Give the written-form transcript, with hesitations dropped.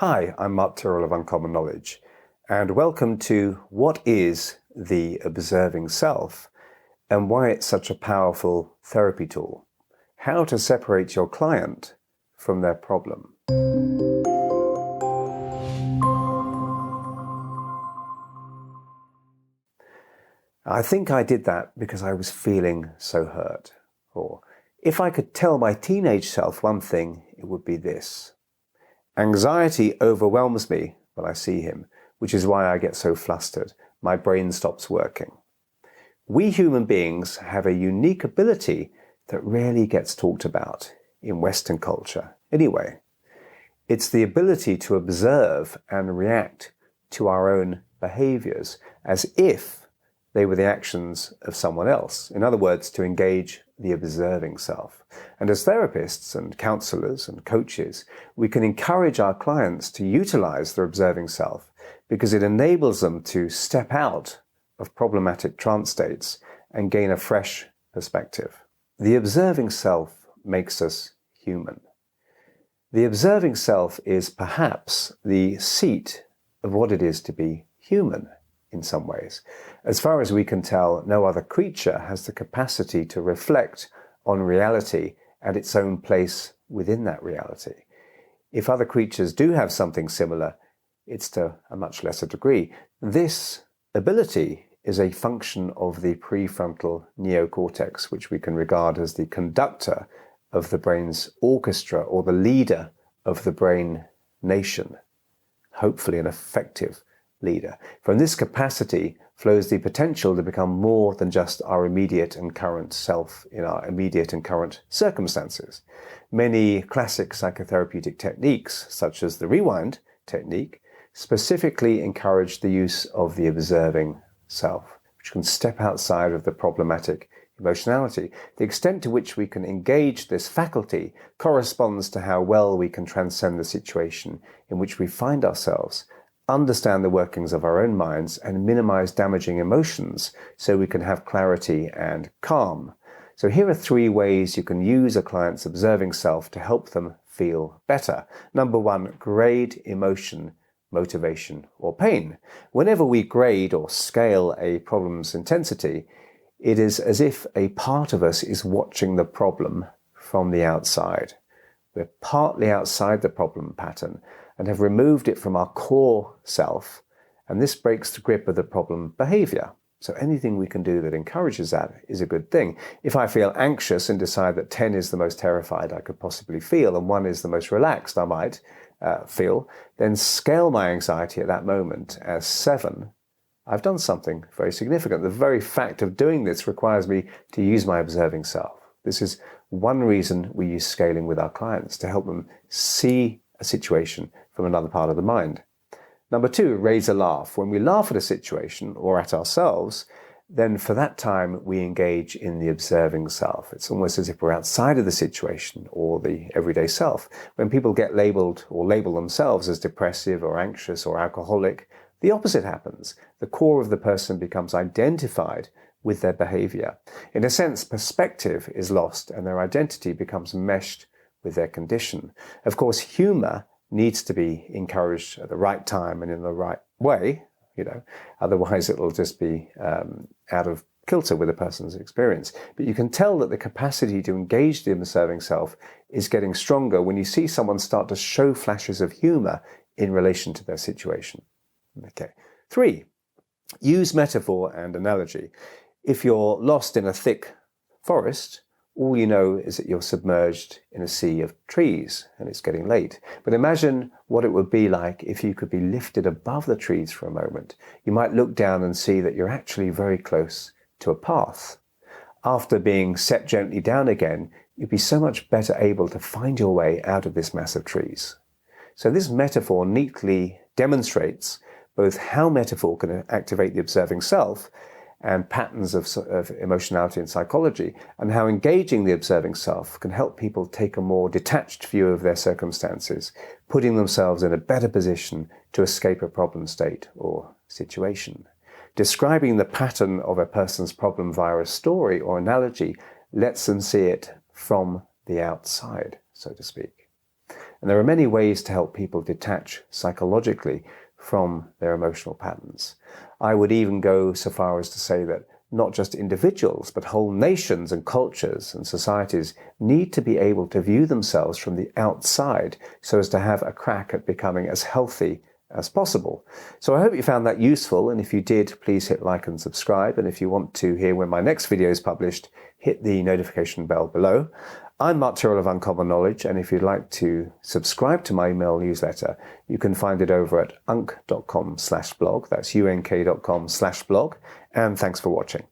Hi, I'm Mark Tyrrell of Uncommon Knowledge, and welcome to What is the Observing Self and Why It's Such a Powerful Therapy Tool. How to separate your client from their problem. I think I did that because I was feeling so hurt. Or, if I could tell my teenage self one thing, it would be this. Anxiety overwhelms me when I see him, which is why I get so flustered. My brain stops working. We human beings have a unique ability that rarely gets talked about in Western culture. Anyway, it's the ability to observe and react to our own behaviors as if they were the actions of someone else. In other words, to engage the observing self. And as therapists and counselors and coaches, we can encourage our clients to utilize their observing self because it enables them to step out of problematic trance states and gain a fresh perspective. The observing self makes us human. The observing self is perhaps the seat of what it is to be human in some ways. As far as we can tell, no other creature has the capacity to reflect on reality and its own place within that reality. If other creatures do have something similar, it's to a much lesser degree. This ability is a function of the prefrontal neocortex, which we can regard as the conductor of the brain's orchestra or the leader of the brain nation, hopefully an effective leader. From this capacity flows the potential to become more than just our immediate and current self in our immediate and current circumstances. Many classic psychotherapeutic techniques, such as the rewind technique, specifically encourage the use of the observing self, which can step outside of the problematic emotionality. The extent to which we can engage this faculty corresponds to how well we can transcend the situation in which we find ourselves, understand the workings of our own minds, and minimize damaging emotions so we can have clarity and calm. So here are 3 ways you can use a client's observing self to help them feel better. Number 1, grade emotion, motivation, or pain. Whenever we grade or scale a problem's intensity, it is as if a part of us is watching the problem from the outside. We're partly outside the problem pattern and have removed it from our core self, and this breaks the grip of the problem behavior. So anything we can do that encourages that is a good thing. If I feel anxious and decide that 10 is the most terrified I could possibly feel and 1 is the most relaxed I might feel, then scale my anxiety at that moment as 7. I've done something very significant. The very fact of doing this requires me to use my observing self. This is one reason we use scaling with our clients, to help them see a situation from another part of the mind. Number 2, raise a laugh. When we laugh at a situation or at ourselves, then for that time we engage in the observing self. It's almost as if we're outside of the situation or the everyday self. When people get labeled or label themselves as depressive or anxious or alcoholic, the opposite happens. The core of the person becomes identified with their behavior. In a sense, perspective is lost and their identity becomes meshed with their condition. Of course, humor needs to be encouraged at the right time and in the right way, otherwise it'll just be out of kilter with a person's experience. But you can tell that the capacity to engage the observing self is getting stronger when you see someone start to show flashes of humor in relation to their situation. Okay. 3, use metaphor and analogy. If you're lost in a thick forest, all you know is that you're submerged in a sea of trees and it's getting late. But imagine what it would be like if you could be lifted above the trees for a moment. You might look down and see that you're actually very close to a path. After being set gently down again, you'd be so much better able to find your way out of this mass of trees. So this metaphor neatly demonstrates both how metaphor can activate the observing self and patterns of emotionality and psychology, and how engaging the observing self can help people take a more detached view of their circumstances, putting themselves in a better position to escape a problem state or situation. Describing the pattern of a person's problem via a story or analogy lets them see it from the outside, so to speak. And there are many ways to help people detach psychologically from their emotional patterns. I would even go so far as to say that not just individuals, but whole nations and cultures and societies need to be able to view themselves from the outside so as to have a crack at becoming as healthy as possible. So I hope you found that useful, and if you did, please hit like and subscribe. And if you want to hear when my next video is published, hit the notification bell below. I'm Mark Tyrrell of Uncommon Knowledge, and if you'd like to subscribe to my email newsletter, you can find it over at unk.com/blog. That's unk.com/blog. And thanks for watching.